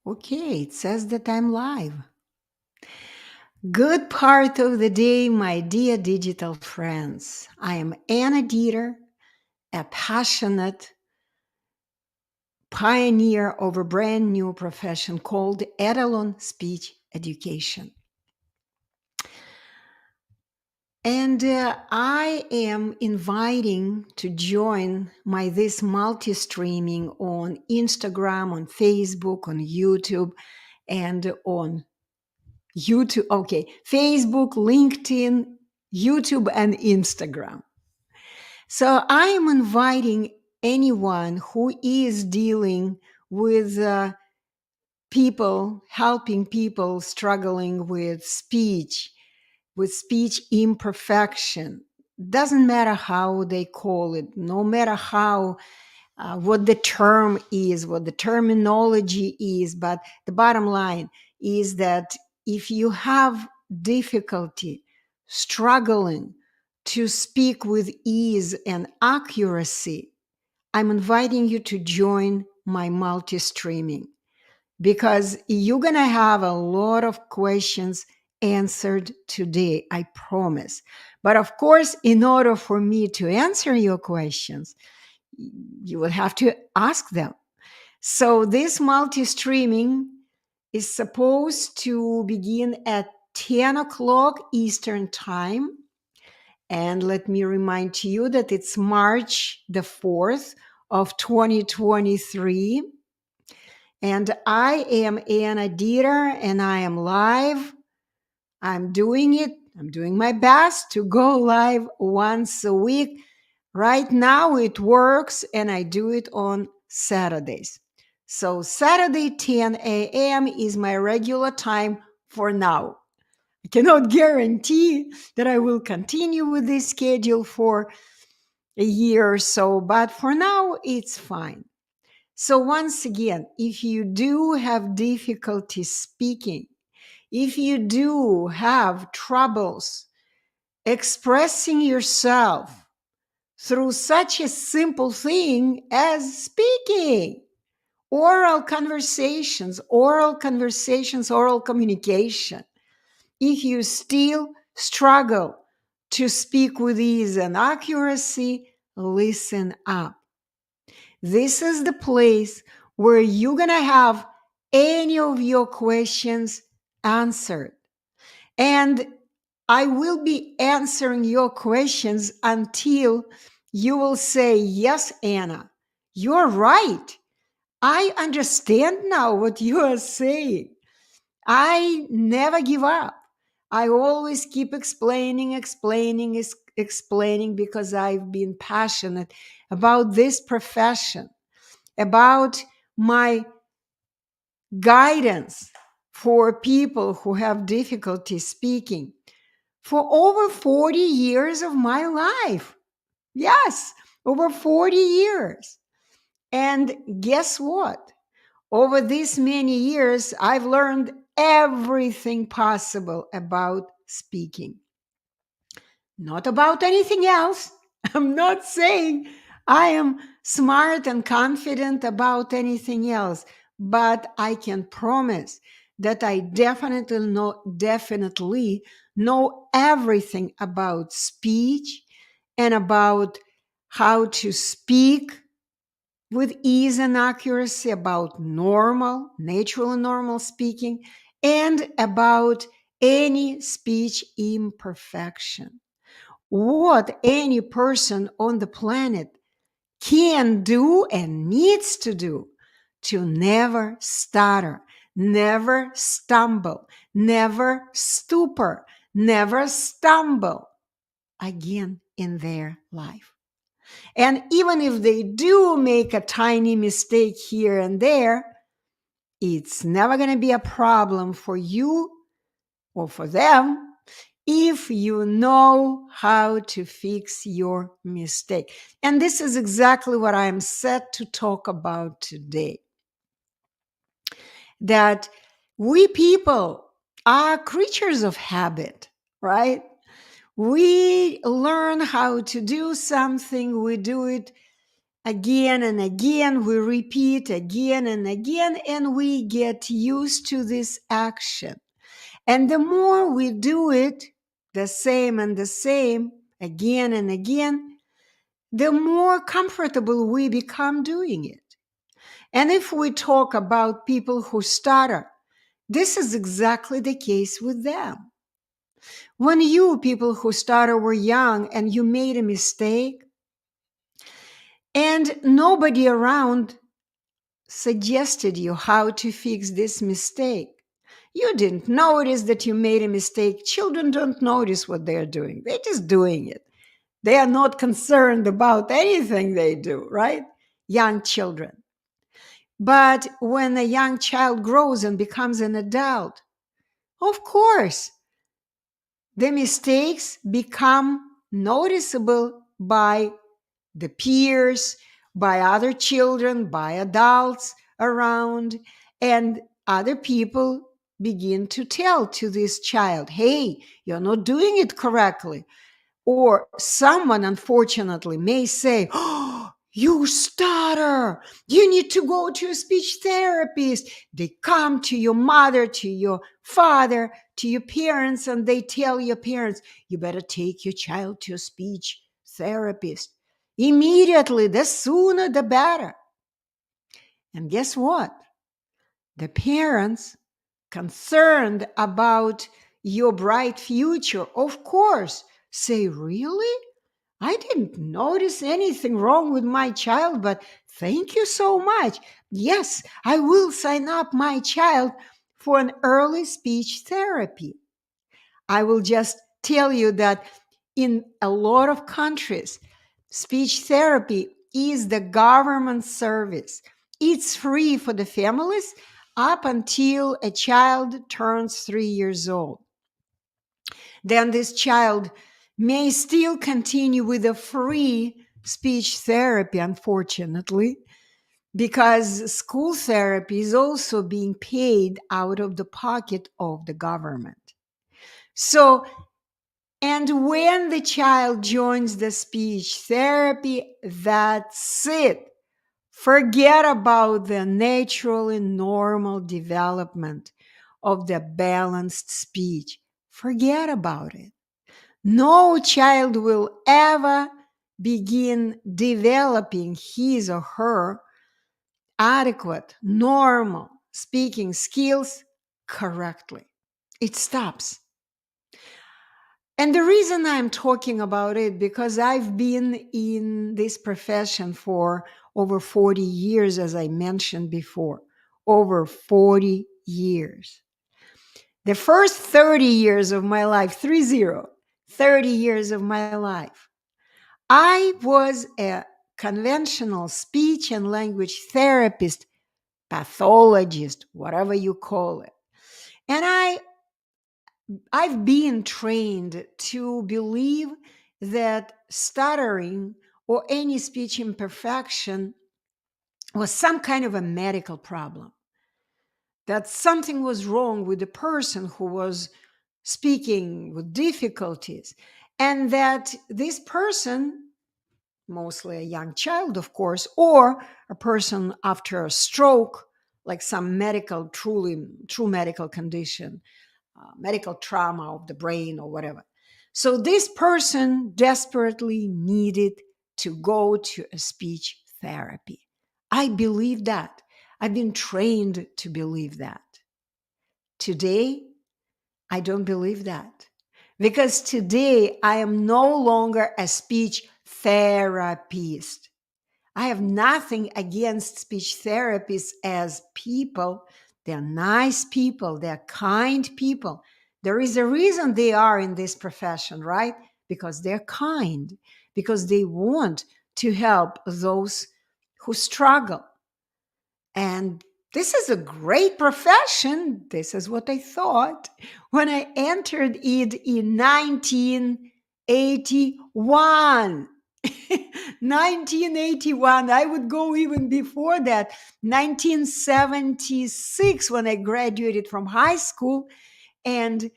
Okay, it says that I'm live. Good part of the day, my dear digital friends. I am Anna Dieter, a passionate pioneer of a brand new profession called Etalon Speech Education. And I am inviting to join this multi-streaming on Instagram, on Facebook, on YouTube, and on YouTube, okay, Facebook, LinkedIn, YouTube, and Instagram. So I am inviting anyone who is dealing with people, helping people struggling with speech imperfection. Doesn't matter how they call it, no matter how what the term is, what the terminology is. But the bottom line is that if you have difficulty struggling to speak with ease and accuracy, I'm inviting you to join my multi-streaming because you're going to have a lot of questions answered today, I promise. But of course, in order for me to answer your questions, you will have to ask them. So this multi-streaming is supposed to begin at 10 o'clock Eastern time. And let me remind you that it's March the 4th of 2023. And I am Anna Dieter and I am live. I'm doing it. I'm doing my best to go live once a week. Right now it works and I do it on Saturdays. So Saturday 10 a.m. is my regular time for now. I cannot guarantee that I will continue with this schedule for a year or so, but for now it's fine. So once again, if you do have difficulty speaking, if you do have troubles expressing yourself through such a simple thing as speaking, oral conversations, oral communication, if you still struggle to speak with ease and accuracy, listen up. This is the place where you're going to have any of your questions answered. And I will be answering your questions until you will say, yes, Anna, you're right. I understand now what you are saying. I never give up. I always keep explaining because I've been passionate about this profession, about my guidance for people who have difficulty speaking for over 40 years of my life. Yes, over 40 years. And guess what? Over these many years, I've learned everything possible about speaking. Not about anything else. I'm not saying I am smart and confident about anything else, but I can promise that I definitely know everything about speech and about how to speak with ease and accuracy, about natural and normal speaking, and about any speech imperfection. What any person on the planet can do and needs to do to never stutter, never stumble, never stupor, never stumble again in their life. And even if they do make a tiny mistake here and there, it's never going to be a problem for you or for them if you know how to fix your mistake. And this is exactly what I'm set to talk about today. That we people are creatures of habit, right? We learn how to do something, we do it again and again. We repeat again and again, and we get used to this action. And the more we do it, the same and the same, again and again, the more comfortable we become doing it. And if we talk about people who stutter, this is exactly the case with them. When you people who stutter were young and you made a mistake, and nobody around suggested you how to fix this mistake, you didn't notice that you made a mistake. Children don't notice what they're doing, they're just doing it. They are not concerned about anything they do, right? Young children. But when a young child grows and becomes an adult, of course, the mistakes become noticeable by the peers, by other children, by adults around, and other people begin to tell to this child, hey, you're not doing it correctly. Or someone, unfortunately, may say, oh, you stutter. You need to go to a speech therapist. They come to your mother, to your father, to your parents, and they tell your parents, you better take your child to a speech therapist. Immediately, the sooner the better. And guess what? The parents, concerned about your bright future, of course, say, really? I didn't notice anything wrong with my child, but thank you so much. Yes, I will sign up my child for an early speech therapy. I will just tell you that in a lot of countries, speech therapy is the government service. It's free for the families up until a child turns 3 years old. Then this child may still continue with a free speech therapy, unfortunately, because school therapy is also being paid out of the pocket of the government. So, and when the child joins the speech therapy, that's it. Forget about the natural and normal development of the balanced speech. Forget about it. No child will ever begin developing his or her adequate, normal speaking skills correctly. It stops. And the reason I'm talking about it, because I've been in this profession for over 40 years, as I mentioned before, over 40 years. The first 30 years of my life, 30 years of my life, I was a conventional speech and language therapist, pathologist, whatever you call it. And I've been trained to believe that stuttering or any speech imperfection was some kind of a medical problem, that something was wrong with the person who was speaking with difficulties, and that this person, mostly a young child, of course, or a person after a stroke, like some medical, true medical condition, medical trauma of the brain or whatever. So this person desperately needed to go to a speech therapy. I believe that. I've been trained to believe that. Today, I don't believe that. Because today, I am no longer a speech therapist. I have nothing against speech therapists as people. They're nice people, they're kind people. There is a reason they are in this profession, right? Because they're kind, because they want to help those who struggle. And this is a great profession. This is what I thought when I entered it in 1981. 1981. I would go even before that. 1976, when I graduated from high school and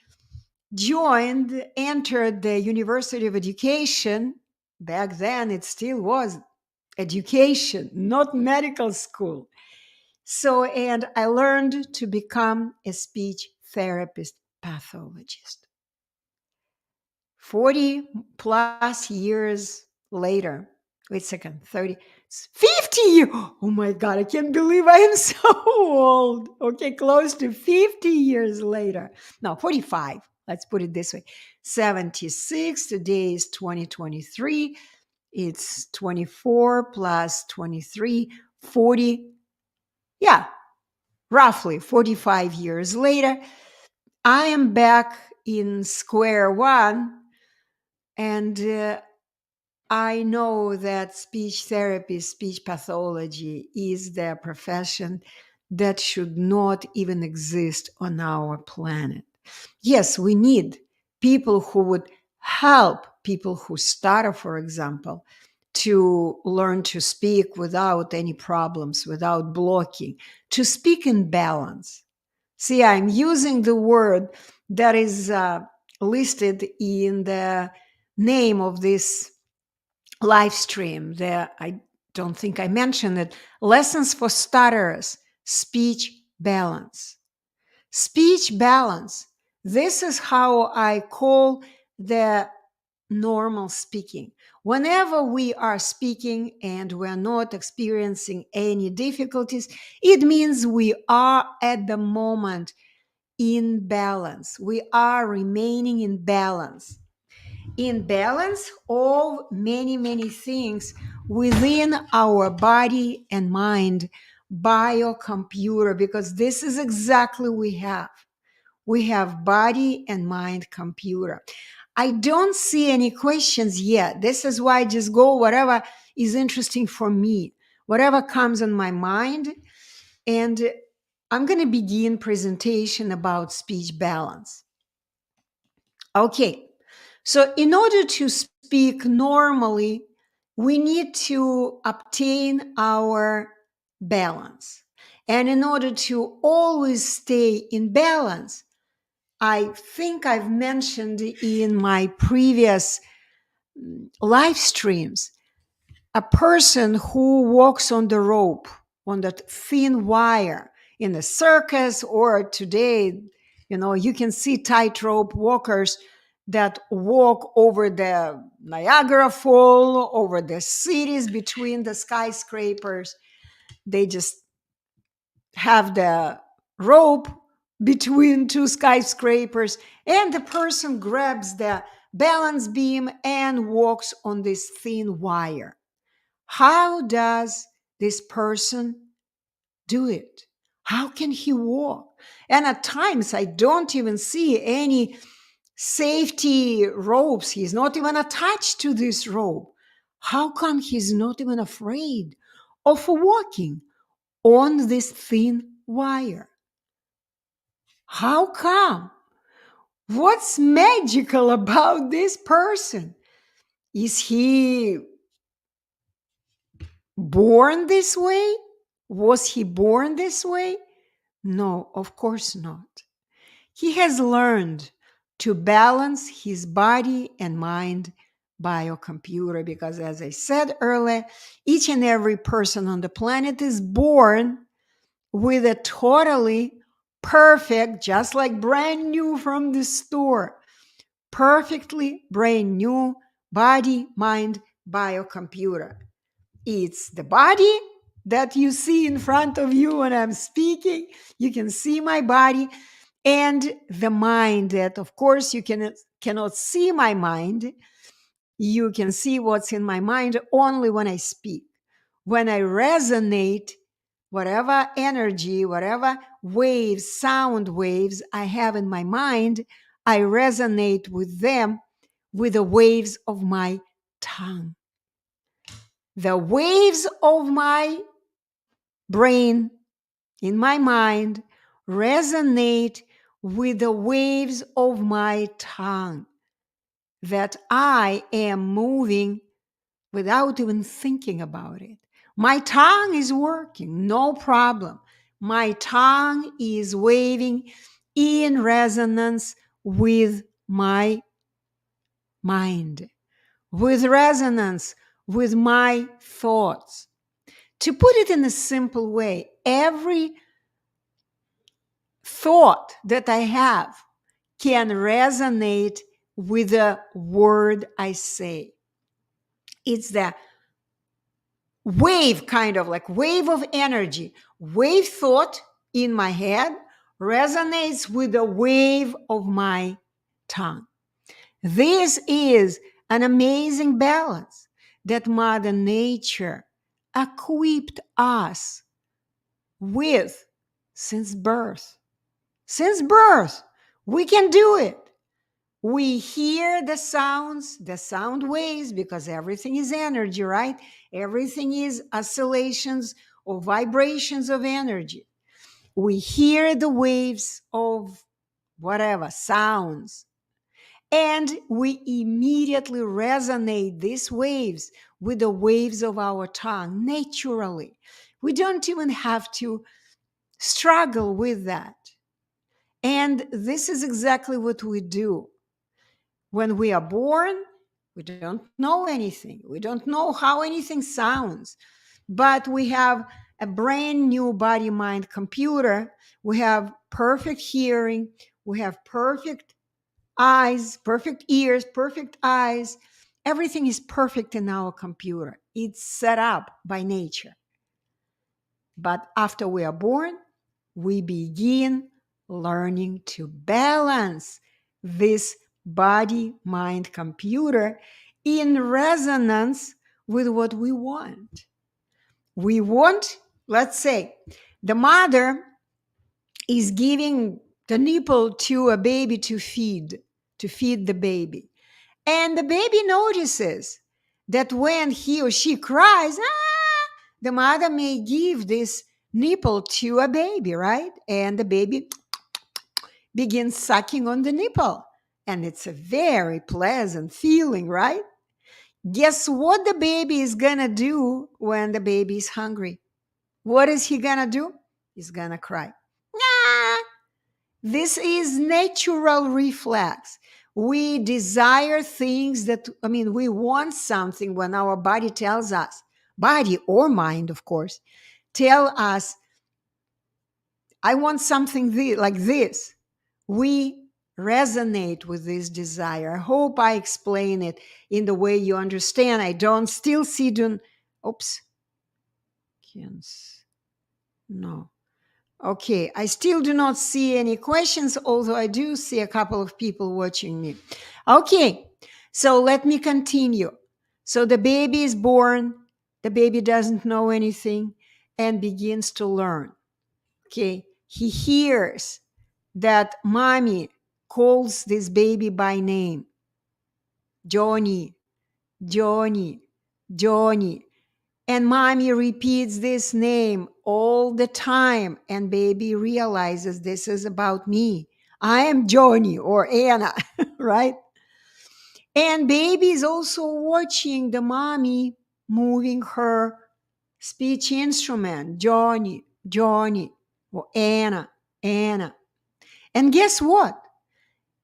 entered the University of Education. Back then, it still was education, not medical school. So, and I learned to become a speech therapist pathologist. 40 plus years later, wait a second, 30, 50 years. Oh my God, I can't believe I am so old. Okay, close to 50 years later. No, 45. Let's put it this way. 76, today is 2023. It's 24 plus 23, 40. Yeah, roughly 45 years later. I am back in square one, and I know that speech therapy, speech pathology is the profession that should not even exist on our planet. Yes, we need people who would help people who stutter, for example, to learn to speak without any problems, without blocking, to speak in balance. See, I'm using the word that is listed in the name of this live stream. There, I don't think I mentioned it. Lessons for Stutterers, speech balance. Speech balance. This is how I call the normal speaking. Whenever we are speaking and we're not experiencing any difficulties, it means we are at the moment in balance. We are remaining in balance of many, many things within our body and mind, biocomputer, because this is exactly we have. We have body and mind computer. I don't see any questions yet. This is why I just go whatever is interesting for me, whatever comes in my mind. And I'm going to begin presentation about speech balance. Okay. So in order to speak normally, we need to obtain our balance. And in order to always stay in balance, I think I've mentioned in my previous live streams, a person who walks on the rope, on that thin wire in a circus, or today, you can see tightrope walkers that walk over the Niagara Fall, over the cities between the skyscrapers. They just have the rope between two skyscrapers, and the person grabs the balance beam and walks on this thin wire. How does this person do it? How can he walk? And at times, I don't even see any safety ropes. He's not even attached to this rope. How come he's not even afraid of walking on this thin wire? How come? What's magical about this person? Is he born this way? Was he born this way? No, of course not. He has learned to balance his body and mind biocomputer, because as I said earlier, each and every person on the planet is born with a totally perfect, just like brand new from the store, perfectly brand new body, mind, biocomputer. It's the body that you see in front of you when I'm speaking. You can see my body, and the mind that, of course, you cannot see my mind. You can see what's in my mind only when I speak. When I resonate, whatever energy, whatever waves, sound waves I have in my mind, I resonate with them with the waves of my tongue. The waves of my brain in my mind resonate with the waves of my tongue that I am moving without even thinking about it. My tongue is working, no problem. My tongue is waving in resonance with my mind, with resonance with my thoughts. To put it in a simple way, every thought that I have can resonate with the word I say. It's the wave, kind of like wave of energy. Wave thought in my head resonates with the wave of my tongue. This is an amazing balance that Mother Nature equipped us with since birth. Since birth, we can do it. We hear the sounds, the sound waves, because everything is energy, right? Everything is oscillations or vibrations of energy. We hear the waves of whatever sounds, and we immediately resonate these waves with the waves of our tongue naturally. We don't even have to struggle with that. And this is exactly what we do. When we are born, we don't know anything. We don't know how anything sounds, but we have a brand new body mind computer. We have perfect hearing. We have perfect eyes, perfect ears, perfect eyes. Everything is perfect in our computer. It's set up by nature. But after we are born, we begin learning to balance this body mind computer in resonance with what we want. We want, let's say, the mother is giving the nipple to a baby to feed the baby. And the baby notices that when he or she cries, the mother may give this nipple to a baby, right? And the baby begins sucking on the nipple. And it's a very pleasant feeling, right? Guess what the baby is gonna do when the baby is hungry? What is he gonna do? He's gonna cry. Nah. This is natural reflex. We desire things we want something when our body tells us, body or mind, of course, tell us, I want something like this. We resonate with this desire. I hope I explain it in the way you understand. I don't still see, oops. No. Okay, I still do not see any questions, although I do see a couple of people watching me. Okay, so let me continue. So the baby is born, the baby doesn't know anything and begins to learn. Okay, he hears that mommy calls this baby by name. Johnny, Johnny, Johnny. And mommy repeats this name all the time. And baby realizes this is about me. I am Johnny or Anna, right? And baby is also watching the mommy moving her speech instrument. Johnny, Johnny, or Anna, Anna. And guess what?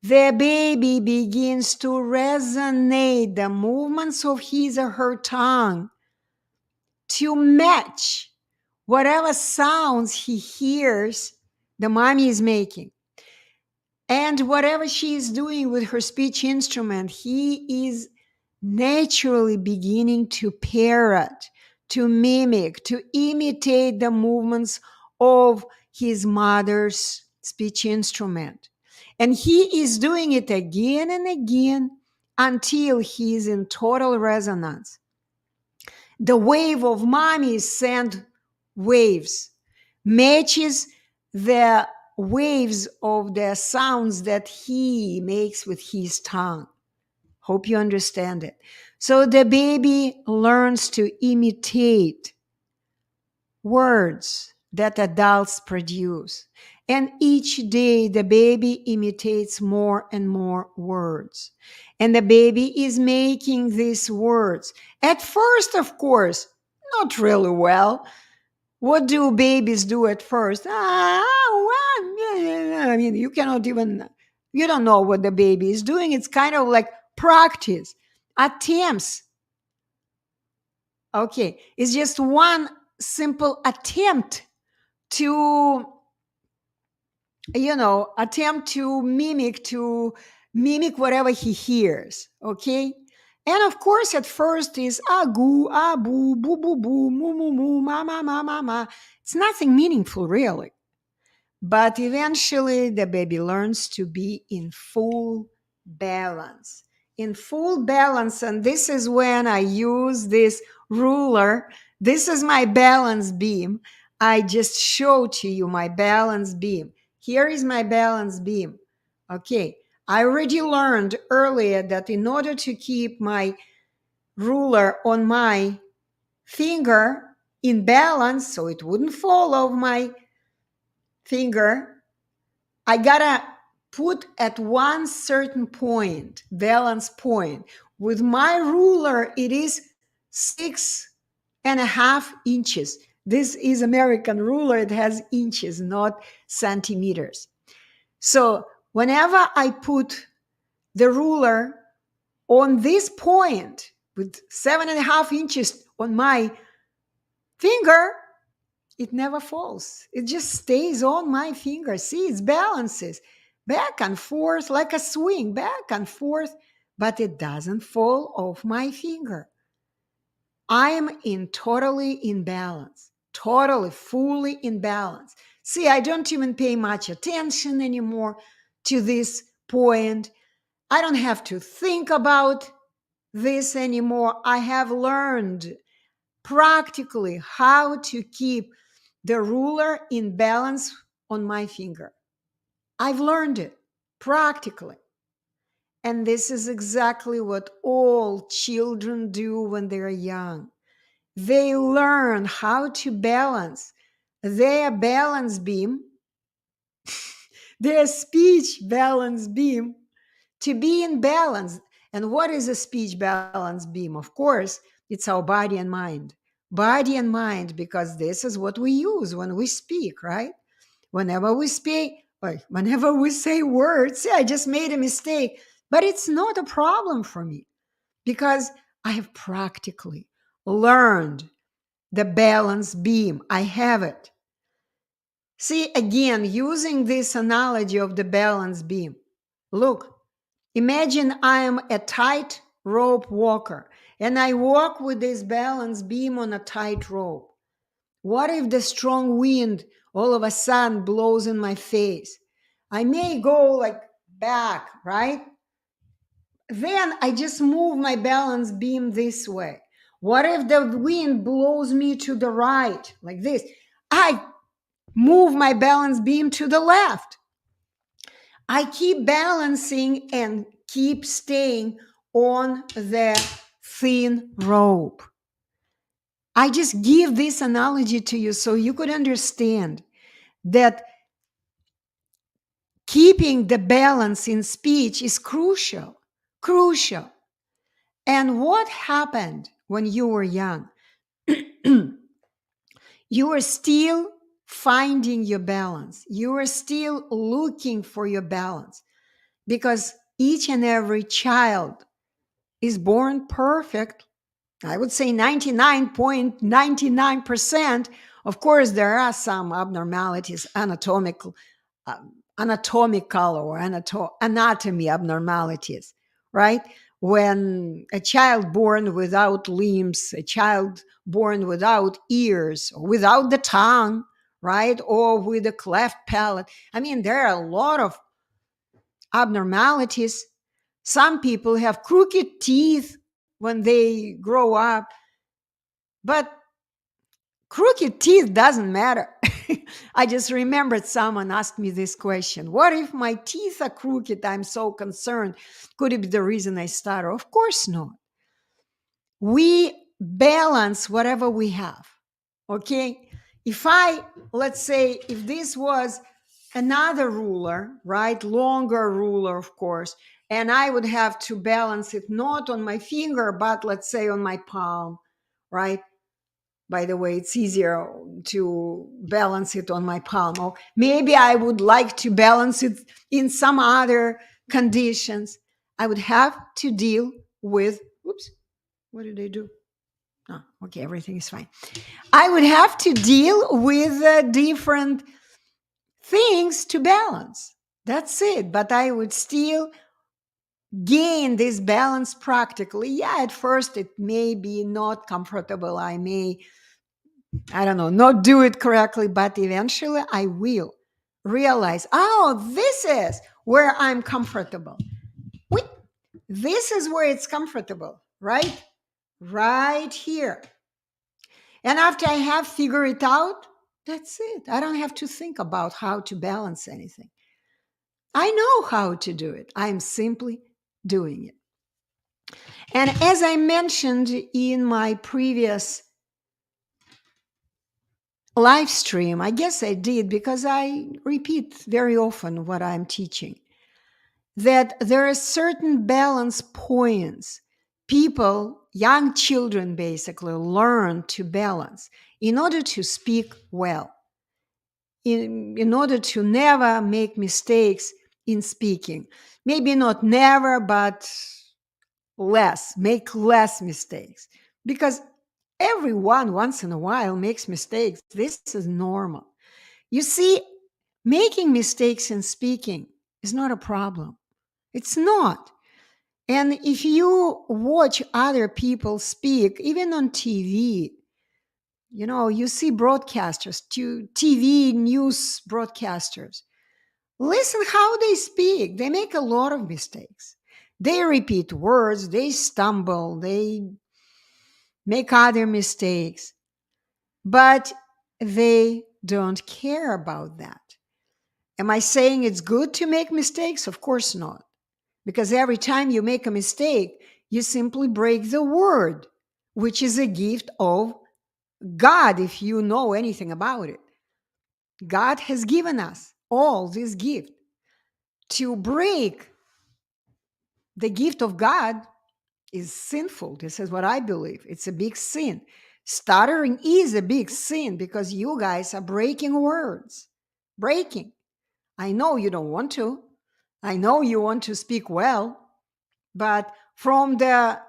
The baby begins to resonate the movements of his or her tongue to match whatever sounds he hears the mommy is making. And whatever she is doing with her speech instrument, he is naturally beginning to parrot, to mimic, to imitate the movements of his mother's speech instrument. And he is doing it again and again until he is in total resonance. The wave of mommy's send waves matches the waves of the sounds that he makes with his tongue. Hope you understand it. So the baby learns to imitate words that adults produce. And each day the baby imitates more and more words. And the baby is making these words. At first, of course, not really well. What do babies do at first? You cannot even, you don't know what the baby is doing. It's kind of like practice, attempts Okay, it's just one simple attempt to, attempt to mimic whatever he hears. Okay, and of course at first is agoo, abu, boo boo boo, moo moo moo, ma ma ma ma ma. It's nothing meaningful really. But eventually, the baby learns to be in full balance. In full balance. And this is when I use this ruler. This is my balance beam. I just show to you my balance beam. Here is my balance beam. Okay. I already learned earlier that in order to keep my ruler on my finger in balance, so it wouldn't fall off my finger, I gotta put at one certain point, balance point. With my ruler, it is 6.5 inches. This is American ruler, it has inches, not centimeters. So whenever I put the ruler on this point with 7.5 inches on my finger, it never falls. It just stays on my finger. See, it balances back and forth like a swing, back and forth, but it doesn't fall off my finger. I'm totally in balance, totally, fully in balance. See, I don't even pay much attention anymore to this point. I don't have to think about this anymore. I have learned practically how to keep the ruler in balance on my finger. I've learned it practically. And this is exactly what all children do when they're young. They learn how to balance their balance beam, their speech balance beam, to be in balance. And what is a speech balance beam? Of course, it's our body and mind. Body and mind, because this is what we use when we speak, right? Whenever we speak, or whenever we say words, I just made a mistake, but it's not a problem for me because I have practically learned the balance beam. I have it. See, again, using this analogy of the balance beam. Look, imagine I am a tight rope walker and I walk with this balance beam on a tight rope. What if the strong wind all of a sudden blows in my face? I may go like back, right? Then I just move my balance beam this way. What if the wind blows me to the right, like this? I move my balance beam to the left. I keep balancing and keep staying on the thin rope. I just give this analogy to you so you could understand that keeping the balance in speech is crucial, crucial. And what happened when you were young? You were still finding your balance. You were still looking for your balance because each and every child is born perfect. I would say 99.99%. Of course, there are some abnormalities, anatomical or anatomy abnormalities, right? When a child born without limbs, a child born without ears, or without the tongue, right? Or with a cleft palate. I mean, there are a lot of abnormalities. Some people have crooked teeth when they grow up, but crooked teeth doesn't matter. I just remembered someone asked me this question. What if my teeth are crooked? I'm so concerned. Could it be the reason I stutter? Of course not. We balance whatever we have. Okay? Let's say, if this was another ruler, right? Longer ruler, of course, and I would have to balance it not on my finger, but let's say on my palm, right? By the way, it's easier to balance it on my palm. Or maybe I would like to balance it in some other conditions. I would have to deal with, oops, what did I do? Oh, okay, everything is fine. I would have to deal with different things to balance. That's it. But I would still gain this balance practically. Yeah, at first it may be not comfortable. I may, I don't know, not do it correctly, but eventually I will realize, oh, this is where I'm comfortable. Wait, this is where it's comfortable, right? Right here. And after I have figured it out, that's it. I don't have to think about how to balance anything. I know how to do it. I'm simply doing it. And as I mentioned in my previous live stream, I guess I did because I repeat very often what I'm teaching, that there are certain balance points people, young children basically, learn to balance in order to speak well, in order to never make mistakes in speaking. Maybe not never, but make less mistakes. Because everyone once in a while makes mistakes. This is normal. You see, making mistakes in speaking is not a problem. It's not. And if you watch other people speak, even on TV, you see broadcasters, TV news broadcasters. Listen how they speak. They make a lot of mistakes. They repeat words, they stumble, they make other mistakes, but they don't care about that. Am I saying it's good to make mistakes? Of course not. Because every time you make a mistake, you simply break the word, which is a gift of God, if you know anything about it. God has given us all this gift. To break the gift of God is sinful. This is what I believe. It's a big sin. Stuttering is a big sin because you guys are breaking words. Breaking. I know you don't want to. I know you want to speak well, but from the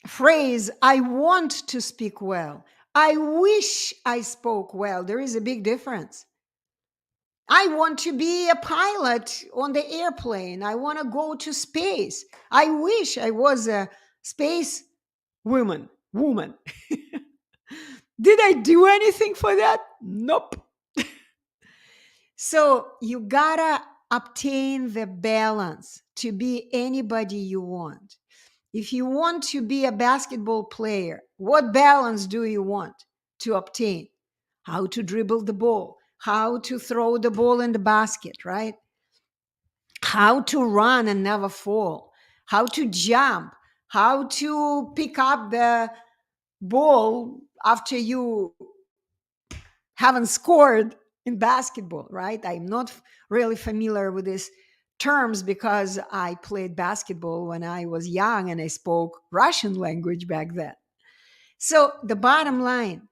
phrase, I want to speak well, I wish I spoke well, there is a big difference. I want to be a pilot on the airplane. I want to go to space. I wish I was a space woman. Did I do anything for that? Nope. So you gotta obtain the balance to be anybody you want. If you want to be a basketball player, what balance do you want to obtain? How to dribble the ball, how to throw the ball in the basket, right? How to run and never fall, how to jump, how to pick up the ball after you haven't scored in basketball, right? I'm not really familiar with these terms because I played basketball when I was young and I spoke Russian language back then. So the bottom line,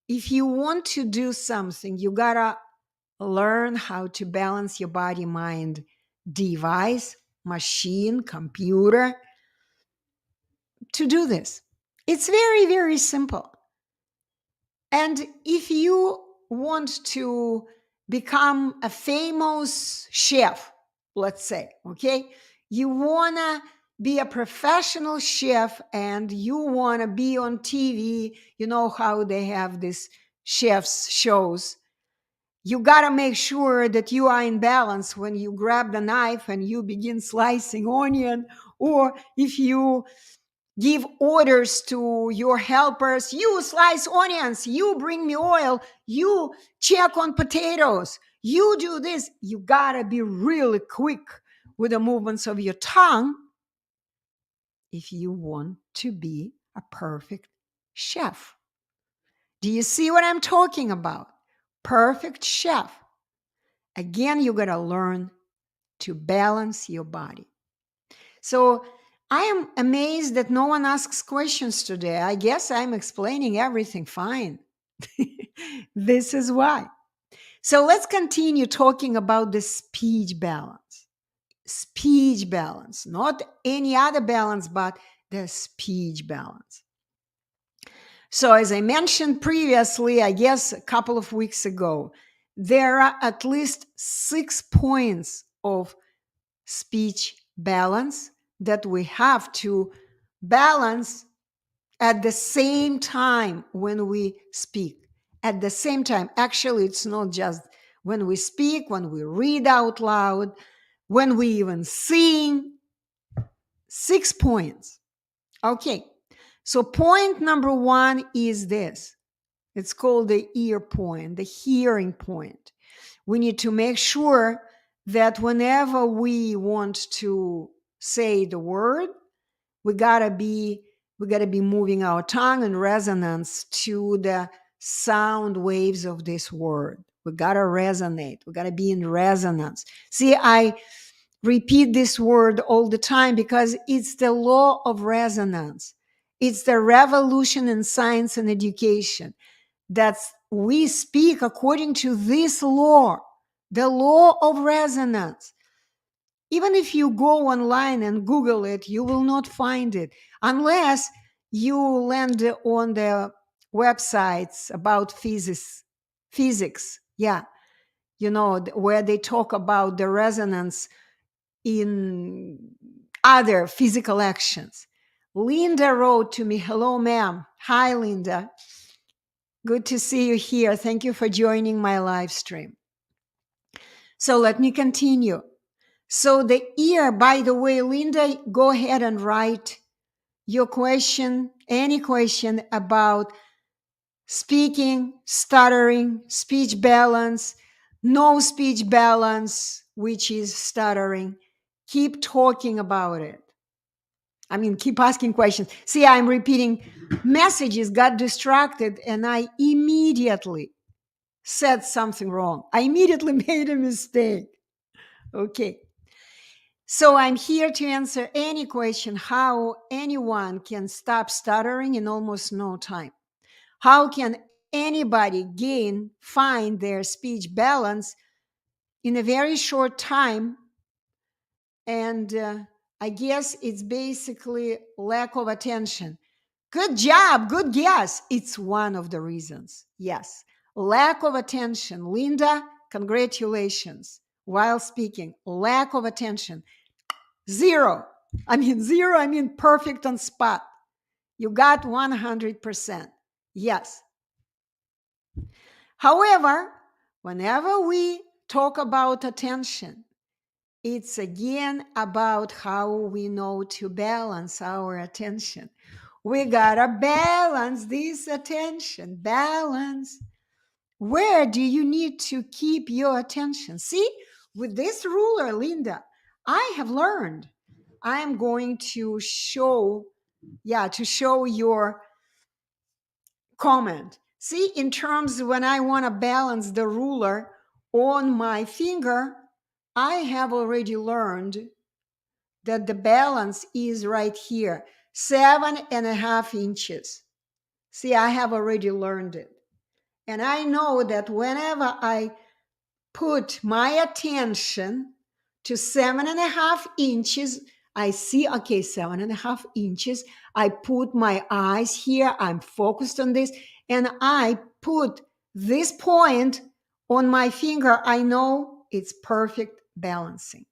if you want to do something, you gotta learn how to balance your body, mind, device, machine, computer to do this. It's very, very simple. And if you want to become a famous chef, let's say, okay, you want to be a professional chef and you want to be on TV, you know how they have these chefs shows. You got to make sure that you are in balance when you grab the knife and you begin slicing onion, or if you give orders to your helpers, you slice onions, you bring me oil, you check on potatoes, you do this. You gotta be really quick with the movements of your tongue if you want to be a perfect chef. Do you see what I'm talking about? Perfect chef. Again, you gotta learn to balance your body. So I am amazed that no one asks questions today. I guess I'm explaining everything fine. This is why. So let's continue talking about the speech balance. Speech balance, not any other balance, but the speech balance. So, as I mentioned previously, I guess a couple of weeks ago, there are at least 6 points of speech balance that we have to balance at the same time when we speak. At the same time, actually, it's not just when we speak, when we read out loud, when we even sing. 6 points. Okay. So, point number one is this, it's called the ear point, the hearing point. We need to make sure that whenever we want to say the word, we gotta be moving our tongue in resonance to the sound waves of this word. We gotta resonate. We gotta be in resonance. See, I repeat this word all the time because it's the law of resonance. It's the revolution in science and education. That's we speak according to this law, the law of resonance. Even if you go online and Google it, you will not find it unless you land on the websites about physics. Physics, yeah, where they talk about the resonance in other physical actions. Linda wrote to me, "Hello, ma'am." Hi, Linda. Good to see you here. Thank you for joining my live stream. So let me continue. So the ear, by the way, Linda, go ahead and write your question, any question about speaking, stuttering, speech balance, no speech balance, which is stuttering. Keep talking about it. I mean, keep asking questions. See, I'm repeating messages, got distracted, and I immediately said something wrong. I immediately made a mistake. Okay. So I'm here to answer any question how anyone can stop stuttering in almost no time. How can anybody find their speech balance in a very short time? And I guess it's basically lack of attention. Good job. Good guess. It's one of the reasons. Yes. Lack of attention. Linda, congratulations. While speaking, lack of attention. Zero. I mean perfect on spot. You got 100%. Yes. However, whenever we talk about attention, it's again about how we know to balance our attention. We gotta balance this attention. Balance. Where do you need to keep your attention? See, with this ruler, Linda, I have learned. I am going to show your comment. See, in terms when I want to balance the ruler on my finger, I have already learned that the balance is right here, 7.5 inches. See, I have already learned it. And I know that whenever I put my attention to 7.5 inches, I see, okay, 7.5 inches. I put my eyes here. I'm focused on this. And I put this point on my finger. I know it's perfect balancing.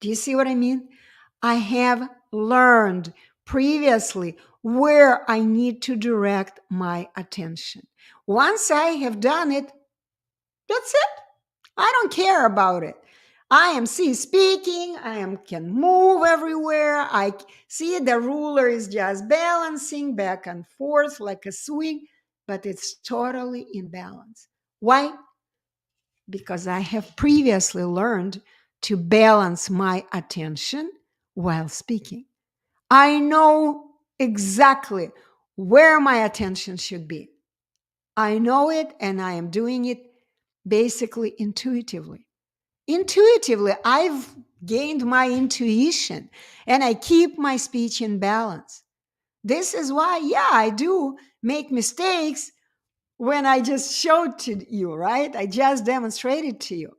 Do you see what I mean? I have learned previously where I need to direct my attention. Once I have done it, that's it. I don't care about it. I am speaking. Can move everywhere. I see the ruler is just balancing back and forth like a swing, but it's totally in balance. Why? Because I have previously learned to balance my attention while speaking. I know exactly where my attention should be. I know it and I am doing it basically intuitively. Intuitively, I've gained my intuition and I keep my speech in balance. This is why, yeah, I do make mistakes when I just showed to you, right? I just demonstrated to you.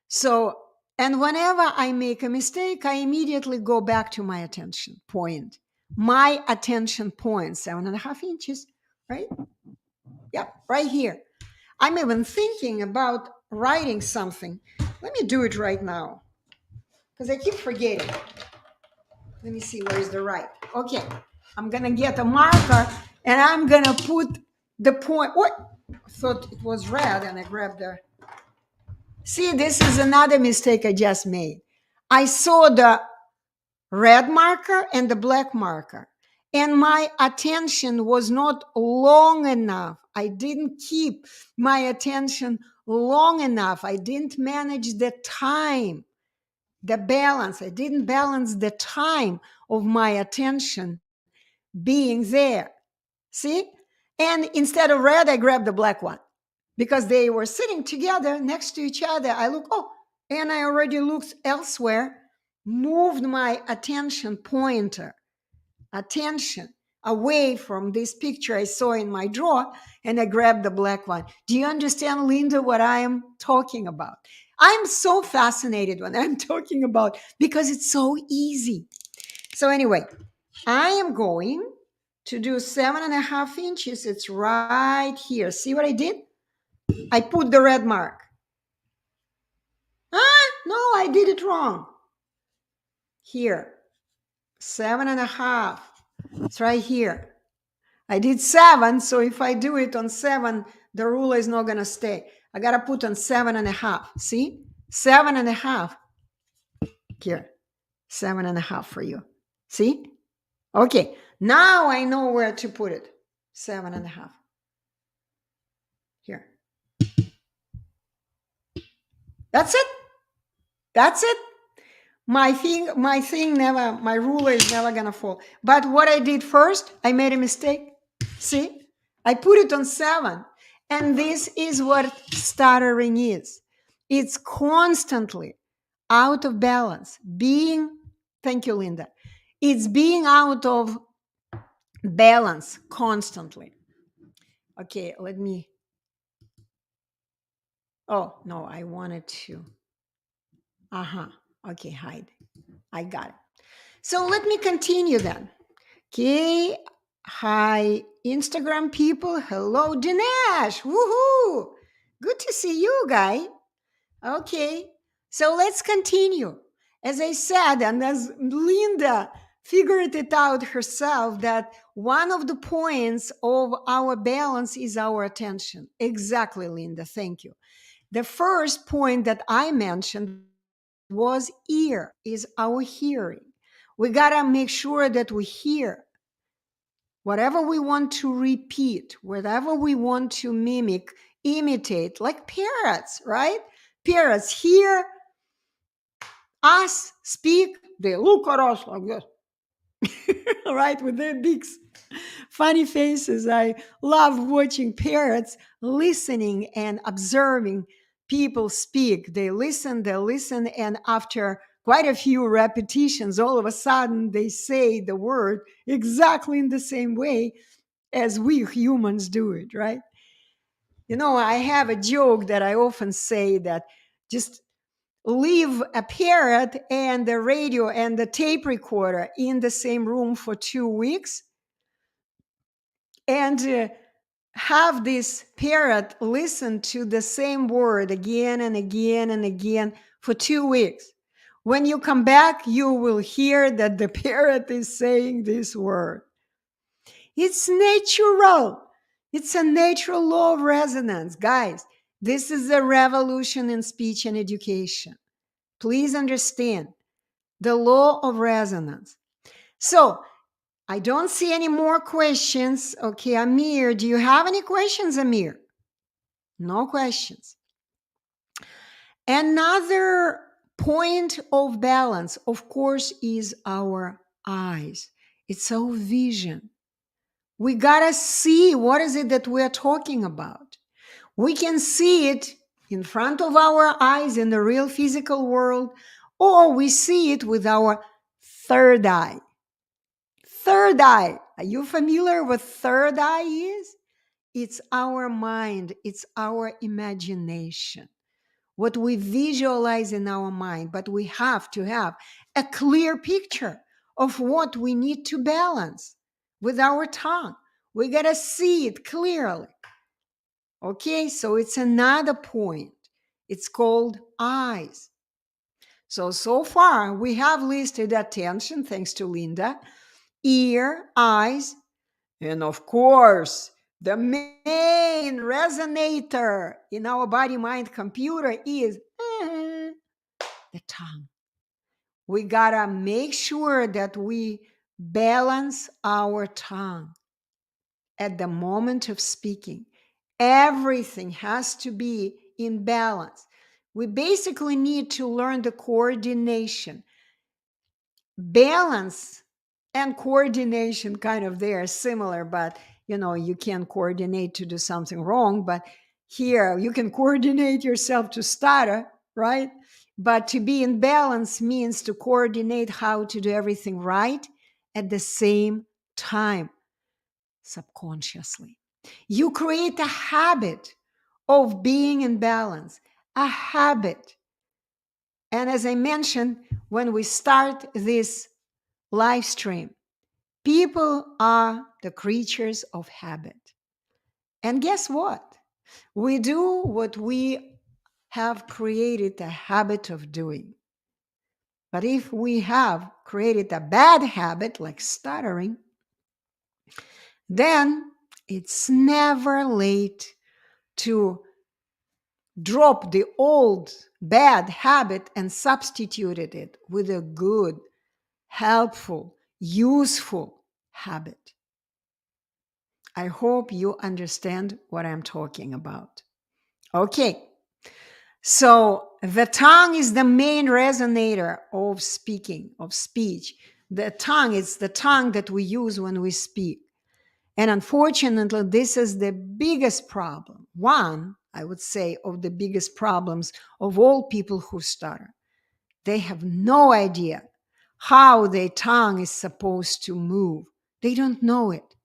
So, and whenever I make a mistake, I immediately go back to my attention point. my attention point, 7.5 inches, right? Yep, right here. I'm even thinking about writing something. Let me do it right now because I keep forgetting. Let me see, where's the right? Okay, I'm gonna get a marker and I'm gonna put the point. What? I thought it was red and I grabbed the. See, this is another mistake I just made. I saw the red marker and the black marker, and my attention was not long enough. I didn't keep my attention long enough. I didn't manage the time, the balance. I didn't balance the time of my attention being there. See? And instead of red, I grabbed the black one because they were sitting together next to each other. I look, oh, and I already looked elsewhere, moved my attention pointer, attention away from this picture I saw in my drawer, and I grabbed the black one. Do you understand, Linda, what I am talking about? I'm so fascinated when I'm talking about because it's so easy. So anyway, I am going to do 7.5 inches. It's right here. See what I did? I put the red mark. No, I did it wrong. Here, 7.5. It's right here. I did 7, so if I do it on 7, the ruler is not going to stay. I got to put on 7.5. See? 7.5. Here, 7.5 for you. See? Okay, now I know where to put it. 7.5. Here. That's it. That's it. My ruler is never gonna fall. But what I did first, I made a mistake. See? I put it on 7. And this is what stuttering is. It's constantly out of balance. Thank you, Linda. It's being out of balance constantly. Okay, oh, no, I wanted to. Okay, hide. I got it. So let me continue then. Okay. Hi, Instagram people. Hello, Dinesh. Woohoo. Good to see you, guy. Okay. So let's continue. As I said, and as Linda figured it out herself, that one of the points of our balance is our attention. Exactly, Linda. Thank you. The first point that I mentioned was ear, is our hearing. We got to make sure that we hear whatever we want to repeat, whatever we want to mimic, imitate, like parrots, right? Parrots hear us speak, they look at us like this, right? With their beaks, funny faces. I love watching parrots listening and observing people speak. They listen, and after quite a few repetitions, all of a sudden they say the word exactly in the same way as we humans do it, right? You know, I have a joke that I often say that just leave a parrot and the radio and the tape recorder in the same room for 2 weeks and have this parrot listen to the same word again and again and again for 2 weeks. When you come back, you will hear that the parrot is saying this word. It's natural. It's a natural law of resonance. Guys, this is a revolution in speech and education. Please understand the law of resonance. So, I don't see any more questions. Okay, Amir, do you have any questions, Amir? No questions. Another point of balance, of course, is our eyes. It's our vision. We gotta see what is it that we're talking about. We can see it in front of our eyes in the real physical world, or we see it with our third eye. Third eye. Are you familiar with third eye is? It's our mind. It's our imagination. What we visualize in our mind, but we have to have a clear picture of what we need to balance with our tongue. We got to see it clearly. Okay, so it's another point. It's called eyes. So far we have listed attention, thanks to Linda, ear, eyes, and of course, the main resonator in our body mind computer is the tongue. We gotta make sure that we balance our tongue at the moment of speaking. Everything has to be in balance. We basically need to learn the coordination. Balance and coordination, kind of, they are similar, but you can't coordinate to do something wrong. But here you can coordinate yourself to stutter, right? But to be in balance means to coordinate how to do everything right at the same time, subconsciously. You create a habit of being in balance, a habit. And as I mentioned, when we start this live stream, people are the creatures of habit. And guess what? We do what we have created a habit of doing. But if we have created a bad habit like stuttering, then it's never late to drop the old bad habit and substitute it with a good, helpful, useful habit. I hope you understand what I'm talking about. Okay. So the tongue is the main resonator of speaking, of speech. The tongue is the tongue that we use when we speak. And unfortunately, this is the biggest problem. One, I would say, of the biggest problems of all people who stutter. They have no idea how their tongue is supposed to move. They don't know it.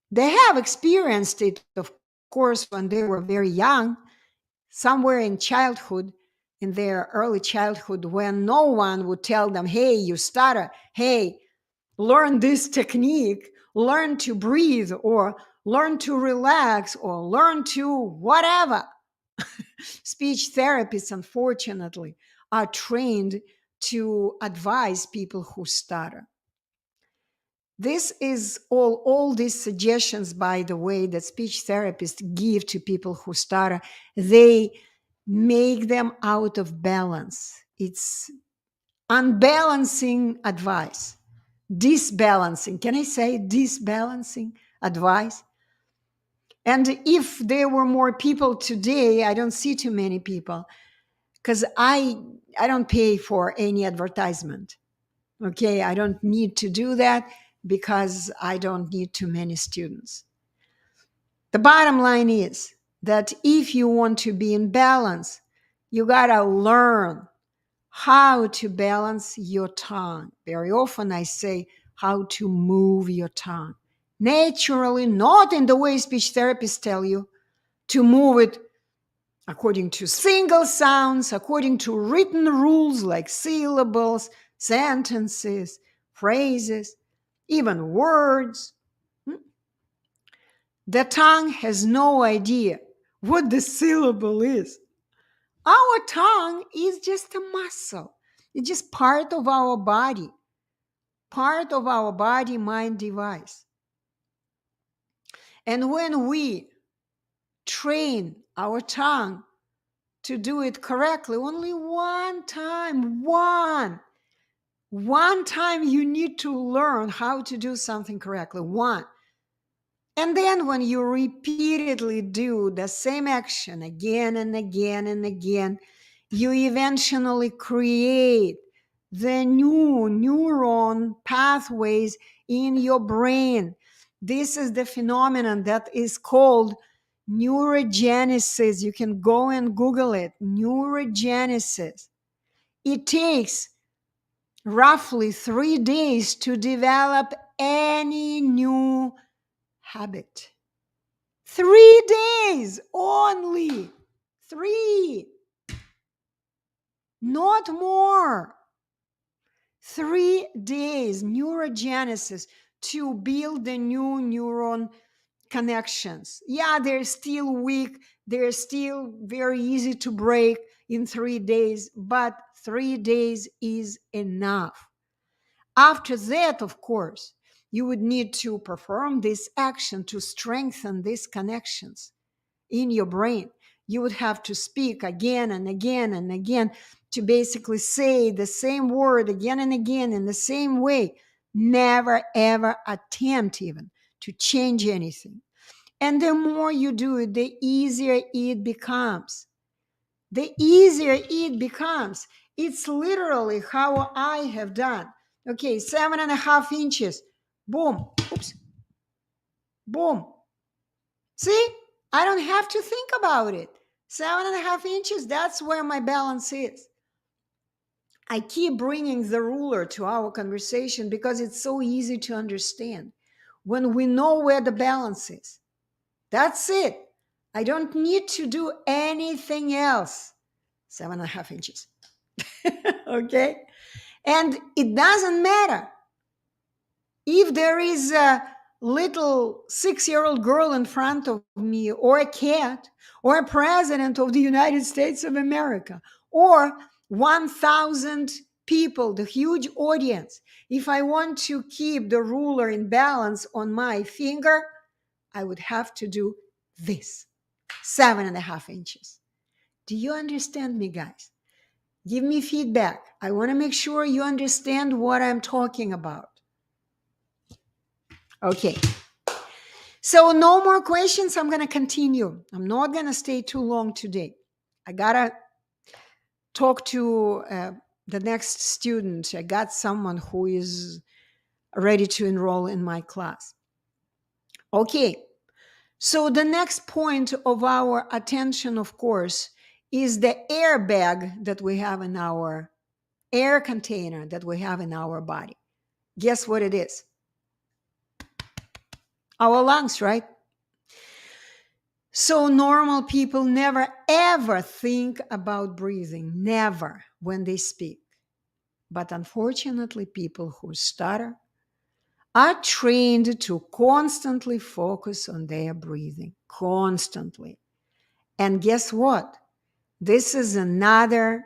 They have experienced it, of course, when they were very young, somewhere in childhood, in their early childhood, when no one would tell them, hey, you stutter, hey, learn this technique, learn to breathe, or learn to relax, or learn to whatever. Speech therapists, unfortunately, are trained to advise people who stutter. This is all these suggestions, by the way, that speech therapists give to people who stutter, they make them out of balance. It's unbalancing advice, disbalancing. Can I say disbalancing advice? And if there were more people today, I don't see too many people because I don't pay for any advertisement. Okay, I don't need to do that because I don't need too many students. The bottom line is that if you want to be in balance, you gotta learn how to balance your tongue. Very often I say how to move your tongue. Naturally, not in the way speech therapists tell you, to move it according to single sounds, according to written rules like syllables, sentences, phrases, even words. The tongue has no idea what the syllable is. Our tongue is just a muscle. It's just part of our body mind device. And when we train our tongue to do it correctly, only one time you need to learn how to do something correctly. One. And then when you repeatedly do the same action again and again and again, you eventually create the new neuron pathways in your brain. This is the phenomenon that is called neurogenesis. You can go and Google it. Neurogenesis. It takes roughly 3 days to develop any new habit. 3 days only. 3. Not more. 3 days neurogenesis to build the new neuron connections. Yeah, they're still weak, they're still very easy to break in 3 days, but 3 days is enough. After that, of course, you would need to perform this action to strengthen these connections in your brain. You would have to speak again and again and again to basically say the same word again and again in the same way. Never ever attempt even to change anything. And the more you do it, the easier it becomes. The easier it becomes. It's literally how I have done. Okay, 7.5 inches. Boom. Oops. Boom. See, I don't have to think about it. 7.5 inches, that's where my balance is. I keep bringing the ruler to our conversation because it's so easy to understand. When we know where the balance is, that's it. I don't need to do anything else. 7.5 inches. Okay? And it doesn't matter if there is a little 6-year-old girl in front of me, or a cat, or a president of the United States of America, or 1,000 people, the huge audience. If I want to keep the ruler in balance on my finger, I would have to do this 7.5 inches. Do you understand me, guys? Give me feedback. I want to make sure you understand what I'm talking about. Okay. So no more questions. I'm going to continue. I'm not going to stay too long today. I got to talk to the next student. I got someone who is ready to enroll in my class. Okay. So the next point of our attention, of course, is the airbag that we have in our air container that we have in our body. Guess what it is? Our lungs, right? So normal people never ever think about breathing, never, when they speak. But unfortunately, people who stutter are trained to constantly focus on their breathing, constantly. And guess what? This is another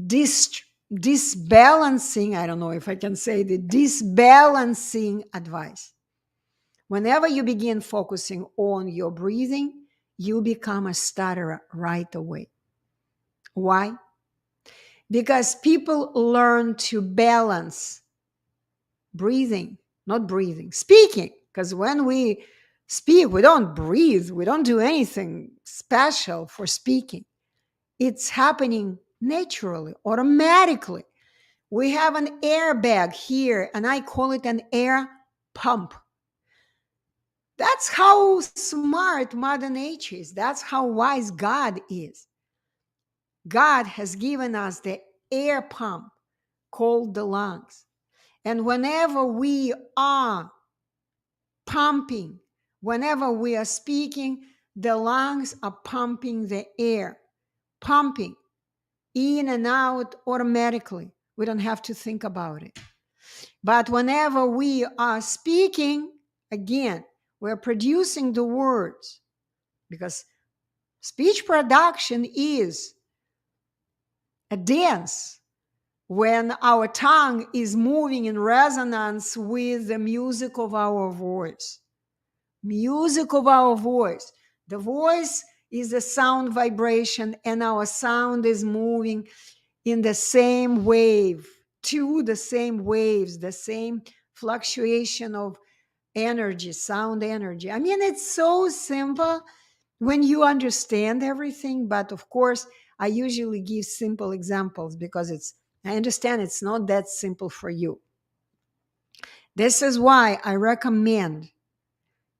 disbalancing, I don't know if I can say the disbalancing advice. Whenever you begin focusing on your breathing, you become a stutterer right away. Why? Because people learn to balance speaking. Because when we speak, we don't breathe, we don't do anything special for speaking. It's happening naturally, automatically. We have an airbag here, and I call it an air pump. That's how smart Mother Nature is. That's how wise God is. God has given us the air pump called the lungs. And whenever we are pumping, whenever we are speaking, the lungs are pumping the air, pumping in and out automatically. We don't have to think about it. But whenever we are speaking, again, we're producing the words, because speech production is a dance when our tongue is moving in resonance with the music of our voice. Music of our voice. The voice is a sound vibration, and our sound is moving in the same wave, to the same waves, the same fluctuation of energy, sound energy. I mean, it's so simple when you understand everything, but of course, I usually give simple examples because I understand it's not that simple for you. This is why I recommend,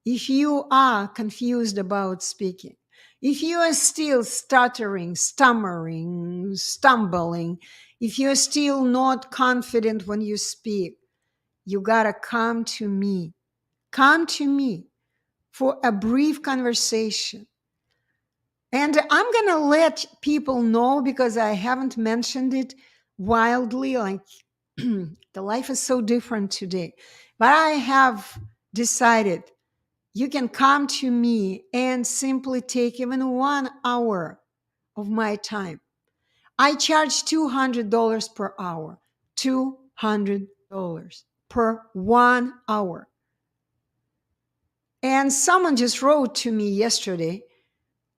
if you are confused about speaking, if you are still stuttering, stammering, stumbling, if you're still not confident when you speak, you gotta come to me. Come to me for a brief conversation. And I'm gonna let people know, because I haven't mentioned it wildly, like The life is so different today. But I have decided you can come to me and simply take even 1 hour of my time. I charge $200 per hour. $200 per 1 hour. And someone just wrote to me yesterday,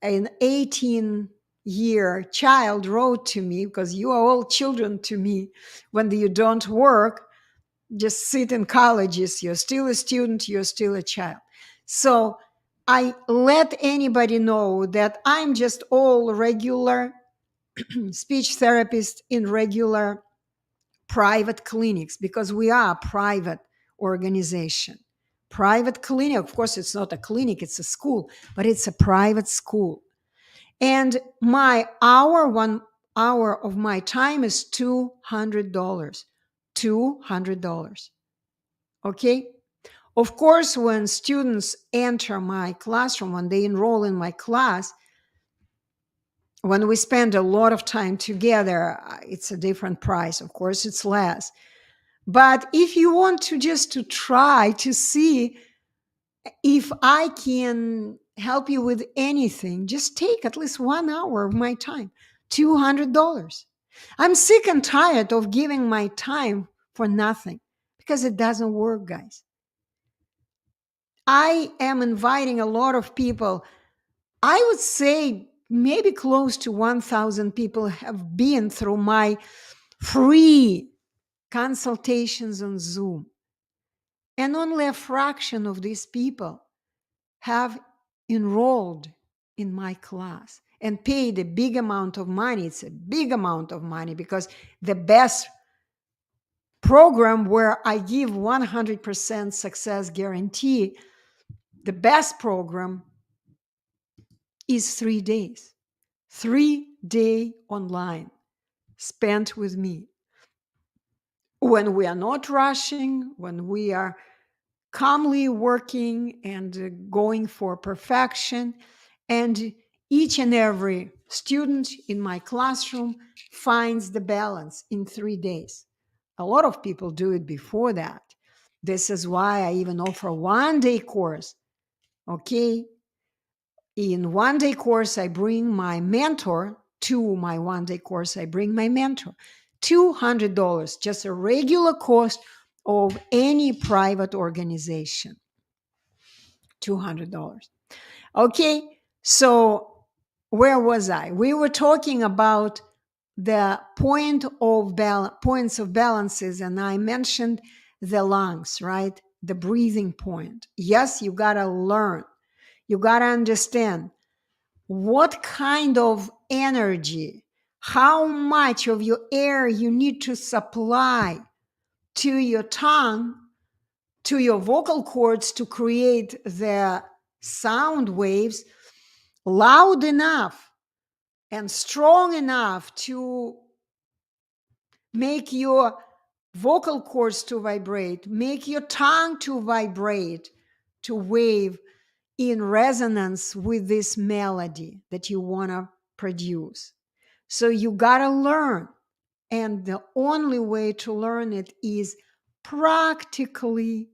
an 18-year child wrote to me, because you are all children to me. When you don't work, just sit in colleges, you're still a student, you're still a child. So I let anybody know that I'm just all regular speech therapist in regular private clinics, because we are a private organization. Private clinic, of course, it's not a clinic, it's a school, but it's a private school. And my hour, 1 hour of my time is $200. $200. Okay? Of course, when students enter my classroom, when they enroll in my class, when we spend a lot of time together, it's a different price. Of course, it's less. But if you want to just to try to see if I can help you with anything, just take at least 1 hour of my time, $200. I'm sick and tired of giving my time for nothing, because it doesn't work, guys. I am inviting a lot of people. I would say maybe close to 1,000 people have been through my free consultations on Zoom. And only a fraction of these people have enrolled in my class and paid a big amount of money. It's a big amount of money, because the best program where I give 100% success guarantee, the best program is 3 days. 3-day online spent with me. When we are not rushing, when we are calmly working and going for perfection. And each and every student in my classroom finds the balance in 3 days. A lot of people do it before that. This is why I even offer 1-day course. Okay. In 1-day course, I bring my mentor to my 1-day course. I bring my mentor. $200, just a regular cost of any private organization. $200. Okay, so where was I? We were talking about the points of balances, and I mentioned the lungs, right? The breathing point. Yes, you gotta learn. You gotta understand what kind of energy, how much of your air you need to supply to your tongue, to your vocal cords, to create the sound waves loud enough and strong enough to make your vocal cords to vibrate, make your tongue to vibrate, to wave in resonance with this melody that you want to produce. So you got to learn. And the only way to learn it is practically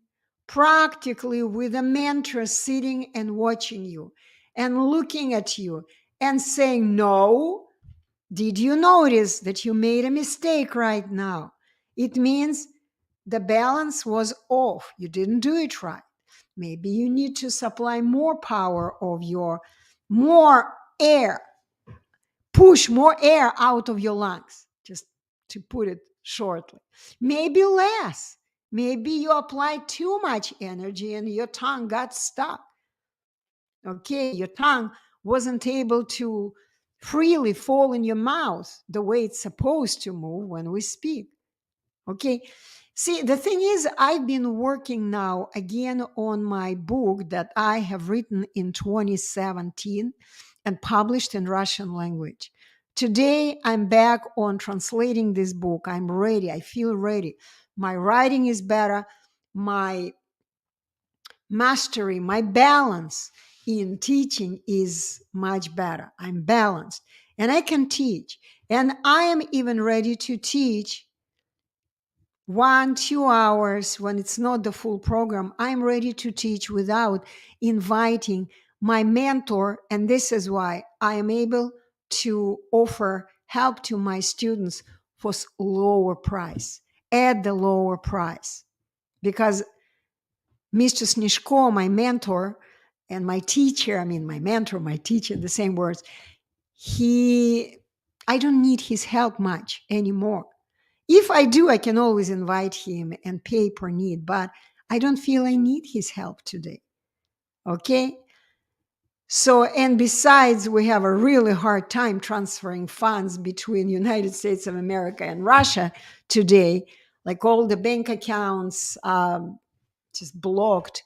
with a mentor sitting and watching you and looking at you and saying, no, did you notice that you made a mistake right now? It means the balance was off. You didn't do it right. Maybe you need to supply more power of your, more air, push more air out of your lungs, just to put it shortly. Maybe less. Maybe you applied too much energy and your tongue got stuck. Okay, your tongue wasn't able to freely fall in your mouth the way it's supposed to move when we speak. Okay. See, the thing is, I've been working now again on my book that I have written in 2017 and published in Russian language. Today, I'm back on translating this book. I'm ready. I feel ready. My writing is better. My mastery, my balance in teaching is much better. I'm balanced and I can teach. And I am even ready to teach 1-2 hours when it's not the full program, I'm ready to teach without inviting my mentor. And this is why I am able to offer help to my students for lower price, at the lower price. Because Mr. Snishko, my mentor and my teacher, my mentor, my teacher, the same words, I don't need his help much anymore. If I do, I can always invite him and pay per need, but I don't feel I need his help today. Okay? So, and besides, we have a really hard time transferring funds between United States of America and Russia today. Like all the bank accounts just blocked.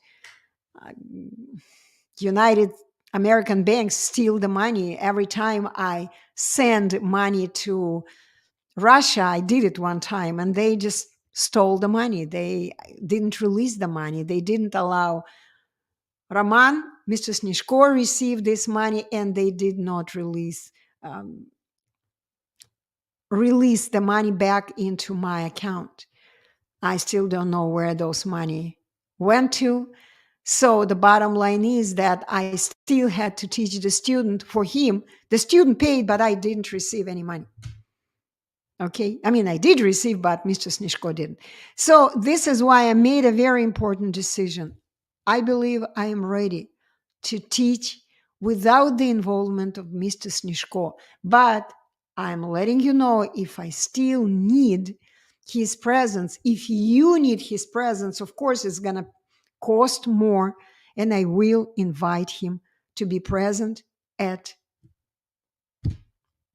United American banks steal the money every time I send money to Russia. I did it one time and they just stole the money. They didn't release the money. They didn't allow Roman, Mr. Snishko received this money and they did not release the money back into my account. I still don't know where those money went to. So the bottom line is that I still had to teach the student for him. The student paid, but I didn't receive any money. Okay. I did receive, but Mr. Snishko didn't. So this is why I made a very important decision. I believe I am ready to teach without the involvement of Mr. Snishko. But I'm letting you know if I still need his presence. If you need his presence, of course, it's going to cost more. And I will invite him to be present at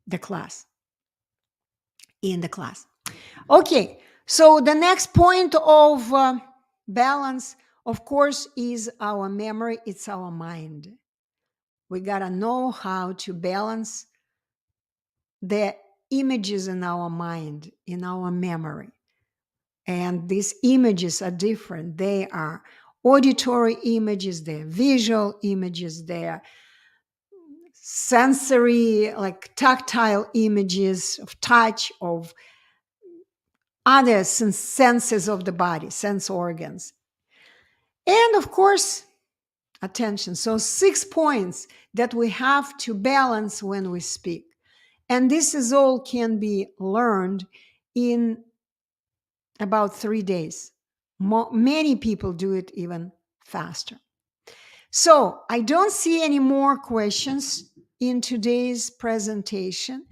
the class, in the class. Okay, so the next point of balance, of course, is our memory. It's our mind. We got to know how to balance the images in our mind, in our memory. And these images are different. They are auditory images, they're visual images, they're sensory, like tactile images of touch, of other senses of the body, sense organs. And of course, attention. So 6 points that we have to balance when we speak. And this is all can be learned in about 3 days. Many people do it even faster. So I don't see any more questions in today's presentation.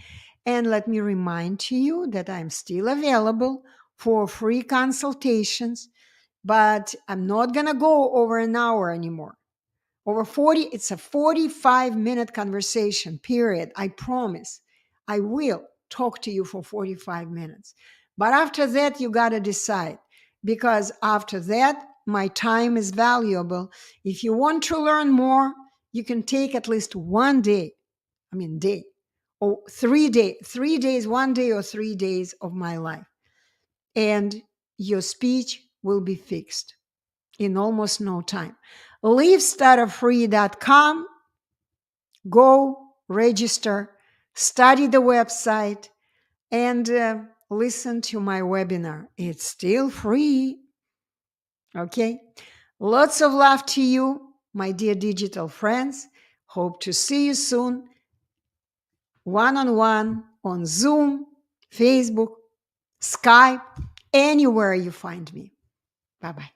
And let me remind to you that I'm still available for free consultations, but I'm not going to go over an hour anymore. It's a 45-minute conversation, period. I promise I will talk to you for 45 minutes. But after that, you got to decide, because after that, my time is valuable. If you want to learn more, you can take at least 1 day, day, or 3 days, 3 days, 1 day or 3 days of my life. And your speech will be fixed in almost no time. Leave Stutter-Free.com, go register, study the website, and listen to my webinar. It's still free. Okay? Lots of love to you, my dear digital friends. Hope to see you soon, one-on-one, on Zoom, Facebook, Skype, anywhere you find me. Bye-bye.